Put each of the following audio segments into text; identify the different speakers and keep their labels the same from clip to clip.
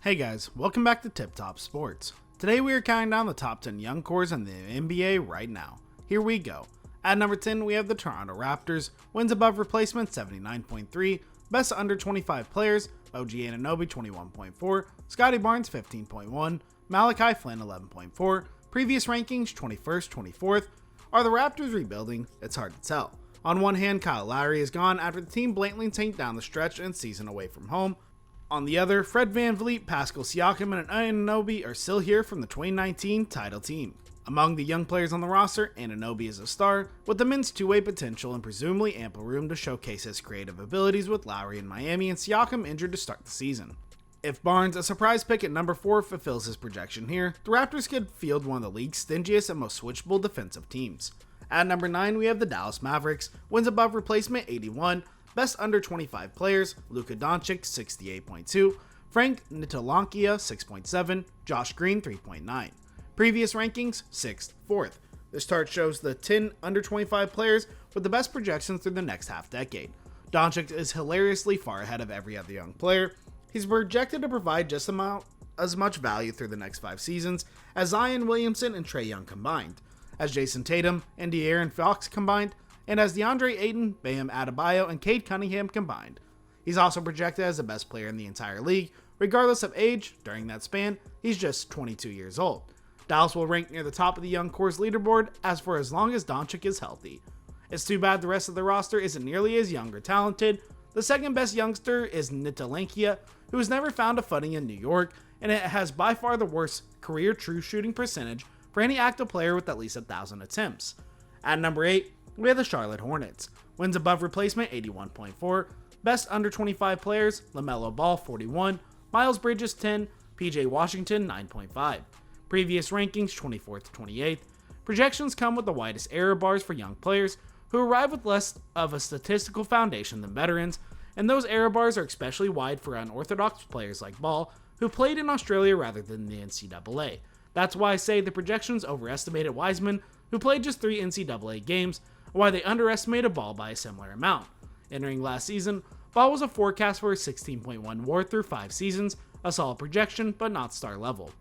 Speaker 1: Hey guys, welcome back to Tip Top Sports. Today we are counting down the top 10 young cores in the NBA right now. Here we go. At number 10 we have the Toronto Raptors, wins above replacement 79.3, best under 25 players, OG Anunoby 21.4, Scotty Barnes 15.1, Malachi Flynn 11.4, previous rankings 21st, 24th. Are the Raptors rebuilding? It's hard to tell. On one hand, Kyle Lowry is gone after the team blatantly tanked down the stretch and season away from home. On the other, Fred VanVleet, Pascal Siakam, and Anunoby are still here from the 2019 title team. Among the young players on the roster, Anunoby is a star, with immense two-way potential and presumably ample room to showcase his creative abilities with Lowry in Miami and Siakam injured to start the season. If Barnes, a surprise pick at number 4, fulfills his projection here, the Raptors could field one of the league's stingiest and most switchable defensive teams. At number 9, we have the Dallas Mavericks, wins above replacement 81, best under 25 players, Luka Doncic 68.2, Frank Ntilikina 6.7, Josh Green 3.9. Previous rankings 6th, 4th. This chart shows the 10 under 25 players with the best projections through the next half decade. Doncic is hilariously far ahead of every other young player. He's projected to provide just as much value through the next 5 seasons as Zion Williamson and Trae Young combined, as Jason Tatum and De'Aaron Fox combined, and as DeAndre Ayton, Bam Adebayo, and Cade Cunningham combined. He's also projected as the best player in the entire league. Regardless of age, during that span, he's just 22 years old. Dallas will rank near the top of the young cores leaderboard for as long as Doncic is healthy. It's too bad the rest of the roster isn't nearly as young or talented. The second best youngster is Ntilikina, who has never found a footing in New York, and it has by far the worst career true shooting percentage for any active player with at least 1,000 attempts. At number 8, we have the Charlotte Hornets, wins above replacement 81.4, best under 25 players, LaMelo Ball 41, Miles Bridges 10, PJ Washington 9.5. Previous rankings 24th to 28th. Projections come with the widest error bars for young players who arrive with less of a statistical foundation than veterans, and those error bars are especially wide for unorthodox players like Ball, who played in Australia rather than the NCAA. That's why I say the projections overestimated Wiseman, who played just 3 NCAA games, and why they underestimated Ball by a similar amount. Entering last season, Ball was a forecast for a 16.1 WAR through 5 seasons, a solid projection, but not star level.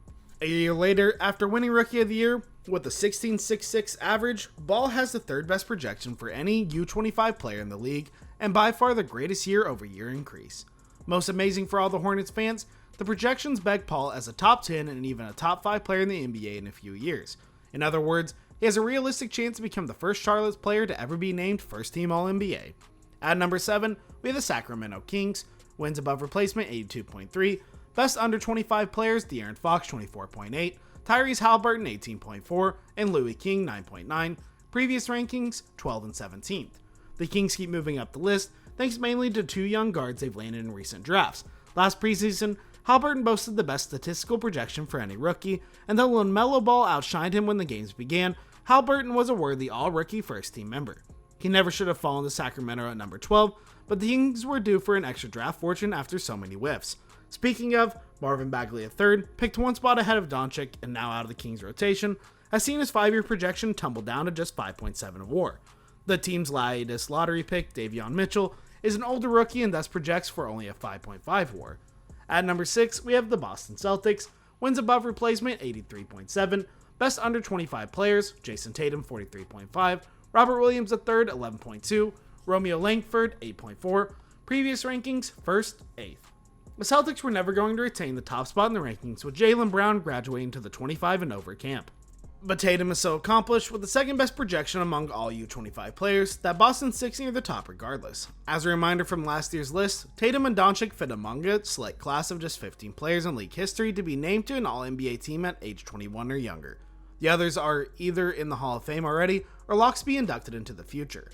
Speaker 1: A year later, after winning Rookie of the Year with a 16.66 average, Ball has the 3rd best projection for any U25 player in the league, and by far the greatest year-over-year increase. Most amazing for all the Hornets fans, the projections peg Paul as a top 10 and even a top 5 player in the NBA in a few years. In other words, he has a realistic chance to become the first Charlotte player to ever be named first team All-NBA. At number 7, we have the Sacramento Kings, wins above replacement 82.3, best under 25 players De'Aaron Fox 24.8, Tyrese Halliburton 18.4, and Louis King 9.9. Previous rankings 12th and 17th. The Kings keep moving up the list thanks mainly to 2 young guards they've landed in recent drafts. Last preseason, Halliburton boasted the best statistical projection for any rookie, and though LaMelo Ball outshined him when the games began, Halliburton was a worthy all-rookie first-team member. He never should have fallen to Sacramento at number 12, but the Kings were due for an extra draft fortune after so many whiffs. Speaking of, Marvin Bagley III, picked 1 spot ahead of Doncic and now out of the Kings rotation, has seen his 5-year projection tumble down to just 5.7 WAR. The team's latest lottery pick, Davion Mitchell, is an older rookie and thus projects for only a 5.5 WAR. At number 6, we have the Boston Celtics, wins above replacement 83.7, best under 25 players, Jason Tatum 43.5, Robert Williams III 11.2, Romeo Langford 8.4, previous rankings 1st, 8th. The Celtics were never going to retain the top spot in the rankings with Jaylen Brown graduating to the 25 and over camp. But Tatum is so accomplished with the 2nd best projection among all U25 players that Boston's 6 near the top regardless. As a reminder from last year's list, Tatum and Doncic fit among a select class of just 15 players in league history to be named to an All-NBA team at age 21 or younger. The others are either in the Hall of Fame already or locks to be inducted into the future.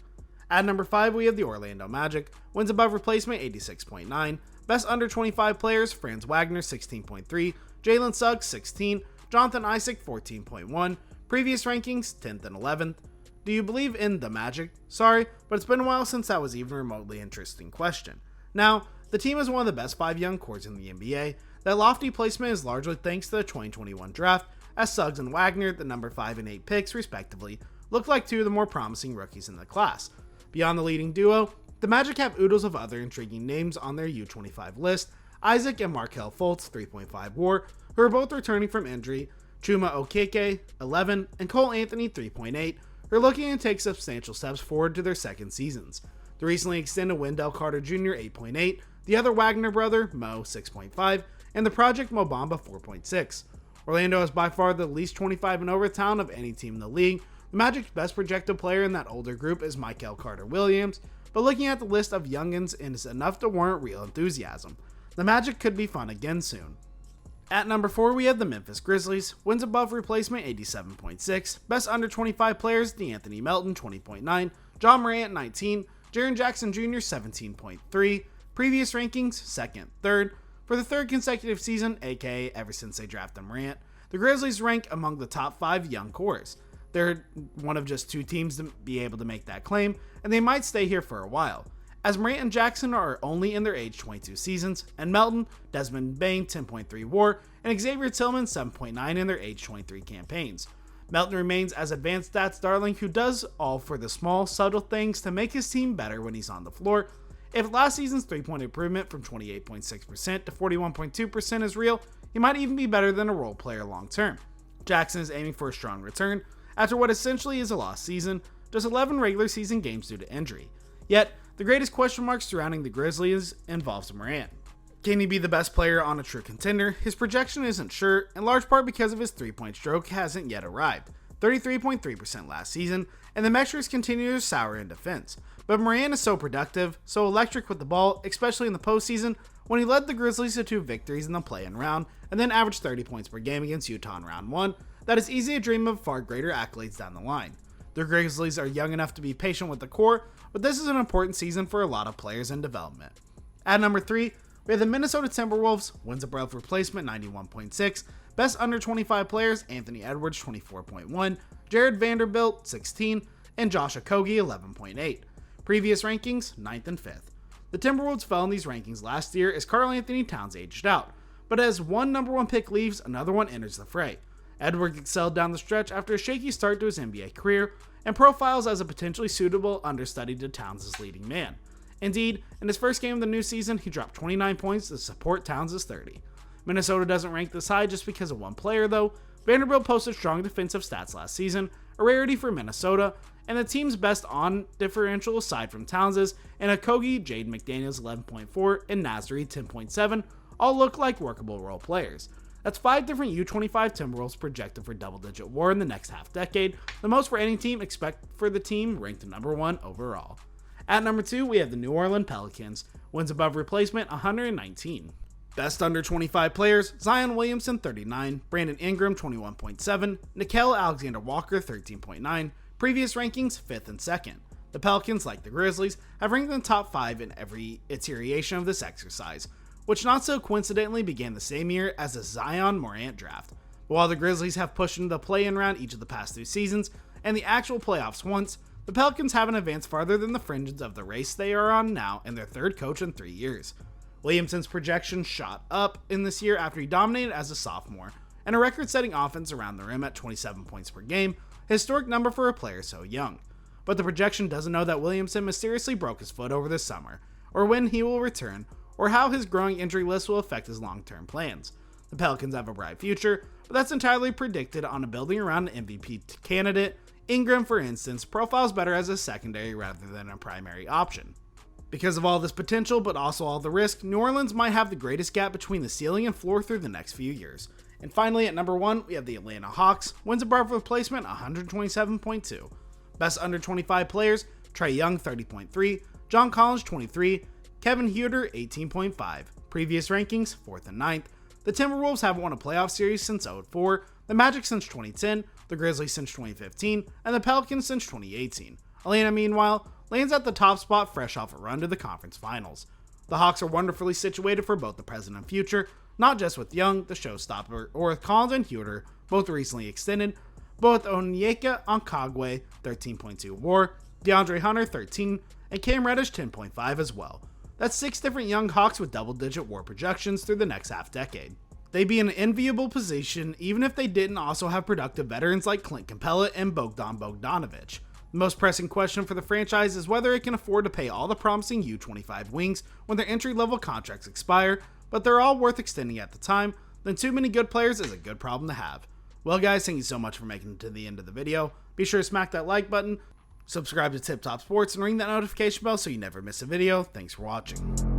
Speaker 1: At number 5, we have the Orlando Magic, wins above replacement 86.9, best under 25 players, Franz Wagner 16.3, Jalen Suggs 16, Jonathan Isaac 14.1, previous rankings 10th and 11th. Do you believe in the Magic? Sorry, but it's been a while since that was even a remotely interesting question. Now, the team is one of the best 5 young cores in the NBA. That lofty placement is largely thanks to the 2021 draft, as Suggs and Wagner, the number 5 and 8 picks respectively, look like 2 of the more promising rookies in the class. Beyond the leading duo, the Magic have oodles of other intriguing names on their U25 list. Isaac and Markel Fultz, 3.5 WAR, who are both returning from injury, Chuma Okeke, 11, and Cole Anthony, 3.8, who are looking to take substantial steps forward to their second seasons. The recently extended Wendell Carter Jr., 8.8, the other Wagner brother, Mo, 6.5, and the Project Mobamba, 4.6. Orlando is by far the least 25 and over town of any team in the league. The Magic's best projected player in that older group is Michael Carter-Williams, but looking at the list of youngins is enough to warrant real enthusiasm. The Magic could be fun again soon. At number 4, we have the Memphis Grizzlies. Wins above replacement, 87.6. Best under 25 players, DeAnthony Melton, 20.9. John Morant, 19. Jaren Jackson Jr., 17.3. Previous rankings, 2nd, 3rd. For the 3rd consecutive season, aka ever since they drafted Morant, the Grizzlies rank among the top 5 young cores. They're one of just 2 teams to be able to make that claim, and they might stay here for a while, as Morant and Jackson are only in their age 22 seasons, and Melton, Desmond Bane, 10.3 WAR, and Xavier Tillman, 7.9 in their age 23 campaigns. Melton remains as advanced stats darling who does all for the small, subtle things to make his team better when he's on the floor. If last season's 3-point improvement from 28.6% to 41.2% is real, he might even be better than a role player long term. Jackson is aiming for a strong return after what essentially is a lost season, just 11 regular season games due to injury. Yet, the greatest question mark surrounding the Grizzlies involves Morant. Can he be the best player on a true contender? His projection isn't sure, in large part because of his 3-point stroke hasn't yet arrived, 33.3% last season, and the measures continue to sour in defense. But Morant is so productive, so electric with the ball, especially in the postseason, when he led the Grizzlies to 2 victories in the play-in round, and then averaged 30 points per game against Utah in round 1, that is easy to dream of far greater accolades down the line. The Grizzlies are young enough to be patient with the core, but this is an important season for a lot of players in development. At number 3, we have the Minnesota Timberwolves. Wins above replacement, 91.6. Best under 25 players, Anthony Edwards, 24.1. Jared Vanderbilt, 16. And Josh Okogie, 11.8. Previous rankings, 9th and 5th. The Timberwolves fell in these rankings last year as Karl Anthony Towns aged out, but as one number 1 pick leaves, another one enters the fray. Edwards excelled down the stretch after a shaky start to his NBA career, and profiles as a potentially suitable understudy to Towns' leading man. Indeed, in his first game of the new season, he dropped 29 points to support Towns' 30. Minnesota doesn't rank this high just because of one player though. Vanderbilt posted strong defensive stats last season, a rarity for Minnesota, and the team's best on differential aside from Towns' and Okogie, Jaden McDaniels 11.4, and Nasri 10.7 all look like workable role players. That's 5 different U25 Timberwolves projected for double-digit WAR in the next half-decade, the most for any team except for the team ranked number 1 overall. At number 2, we have the New Orleans Pelicans. Wins above replacement, 119. Best under 25 players, Zion Williamson, 39. Brandon Ingram, 21.7. Nickeil Alexander-Walker, 13.9. Previous rankings, 5th and 2nd. The Pelicans, like the Grizzlies, have ranked in the top 5 in every iteration of this exercise, which not so coincidentally began the same year as the Zion Morant draft. But while the Grizzlies have pushed into the play-in round each of the past 2 seasons, and the actual playoffs once, the Pelicans haven't advanced farther than the fringes of the race they are on now in their 3rd coach in 3 years. Williamson's projection shot up in this year after he dominated as a sophomore, and a record-setting offense around the rim at 27 points per game, a historic number for a player so young. But the projection doesn't know that Williamson mysteriously broke his foot over the summer, or when he will return, or how his growing injury list will affect his long-term plans. The Pelicans have a bright future, but that's entirely predicted on a building around an MVP candidate. Ingram, for instance, profiles better as a secondary rather than a primary option. Because of all this potential, but also all the risk, New Orleans might have the greatest gap between the ceiling and floor through the next few years. And finally, at number 1, we have the Atlanta Hawks. Wins above replacement, 127.2. Best under 25 players, Trae Young, 30.3. John Collins, 23. Kevin Huerter, 18.5. Previous rankings, 4th and 9th. The Timberwolves haven't won a playoff series since 2004, the Magic since 2010, the Grizzlies since 2015, and the Pelicans since 2018. Atlanta, meanwhile, lands at the top spot fresh off a run to the conference finals. The Hawks are wonderfully situated for both the present and future, not just with Young, the showstopper, or with Collins and Huerter, both recently extended, but with Onyeka Okongwu, 13.2 WAR, DeAndre Hunter, 13, and Cam Reddish, 10.5 as well. That's 6 different young Hawks with double-digit WAR projections through the next half-decade. They'd be in an enviable position even if they didn't also have productive veterans like Clint Capella and Bogdan Bogdanovic. The most pressing question for the franchise is whether it can afford to pay all the promising U25 wings when their entry-level contracts expire, but they're all worth extending at the time, then too many good players is a good problem to have. Well guys, thank you so much for making it to the end of the video. Be sure to smack that like button, subscribe to Tip Top Sports, and ring that notification bell so you never miss a video. Thanks for watching.